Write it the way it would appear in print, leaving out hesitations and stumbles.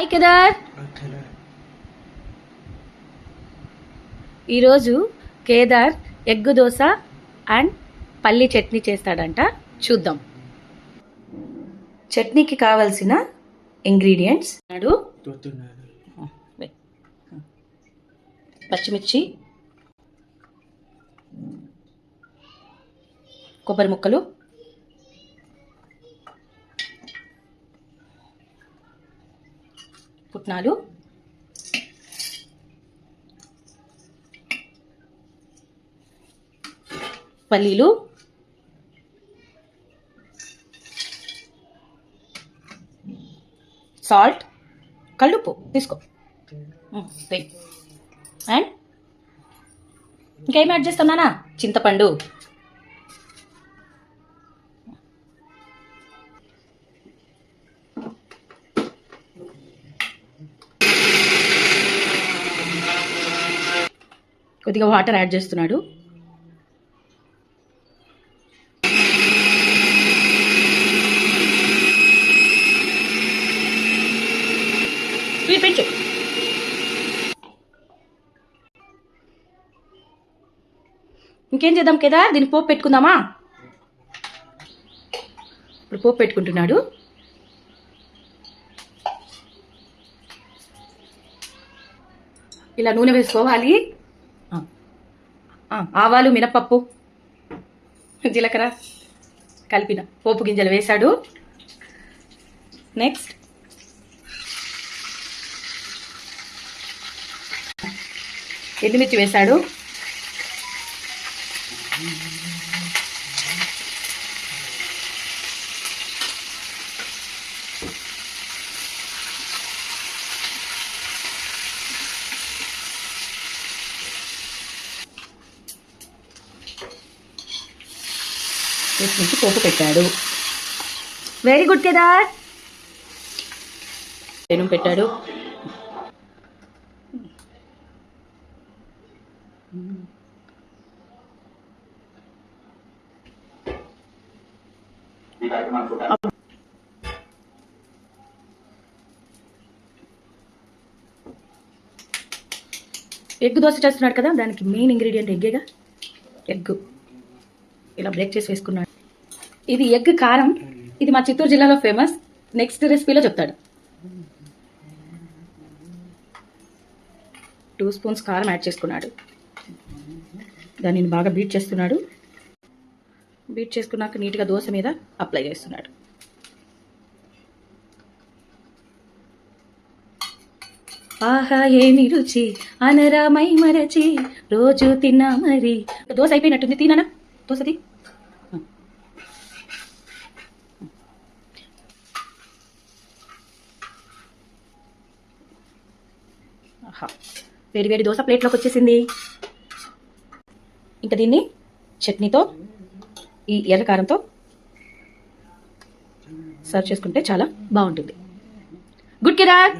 Hi Kedar. ఈరోజు Kedar egg dosa and పల్లి చట్నీ చేస్తాడంట. చూద్దాం. చట్నీకి కావలసిన ఇంగ్రీడియంట్స్ పచ్చిమిర్చి, కొబ్బరి ముక్కలు, పుట్నాలు, పల్లీలు, సాల్ట్, కల్లుప్పు తీసుకో. అండ్ ఇంకేం యాడ్ చేస్తున్నానా? చింతపండు, కొద్దిగా వాటర్ యాడ్ చేస్తున్నాడు. పెంచు. ఇంకేం చేద్దాం కదా? దీన్ని పోపు పెట్టుకుందామా? ఇప్పుడు పోపు పెట్టుకుంటున్నాడు. ఇలా నూనె వేసుకోవాలి. ఆవాలు, మినపప్పు, జీలకర్ర కలిపిన పోపు గింజలు వేశాడు. నెక్స్ట్ ఎండుమిర్చి వేశాడు. నుంచి పోపు పెట్టాడు. Very good Kedar. పెను పెట్టాడు. ఎగ్ దోశ చేస్తున్నాడు కదా, దానికి మెయిన్ ఇంగ్రీడియంట్ ఎగ్గేగా. ఎగ్ ఇలా బ్రేక్ చేసి వేసుకున్నాడు. ఇది ఎగ్ కారం. ఇది మా చిత్తూరు జిల్లాలో ఫేమస్. నెక్స్ట్ రెసిపీలో చెప్తాడు. 2 స్పూన్స్ కారం యాడ్ చేసుకున్నాడు. దానిని బాగా బీట్ చేస్తున్నాడు. బీట్ చేసుకున్నాక నీట్గా దోశ మీద అప్లై చేస్తున్నాడు. ఆహా ఏమి రుచి అనరామై మరచి రోజు తిన్నా మరి. దోశ అయిపోయినట్టుంది. తిననా దోశది. వేడి వేడి దోశ ప్లేట్లోకి వచ్చేసింది. ఇంకా దీన్ని చట్నీతో, ఈ ఎర్ర కారంతో సర్వ్ చేసుకుంటే చాలా బాగుంటుంది. గుడ్ కేదార్.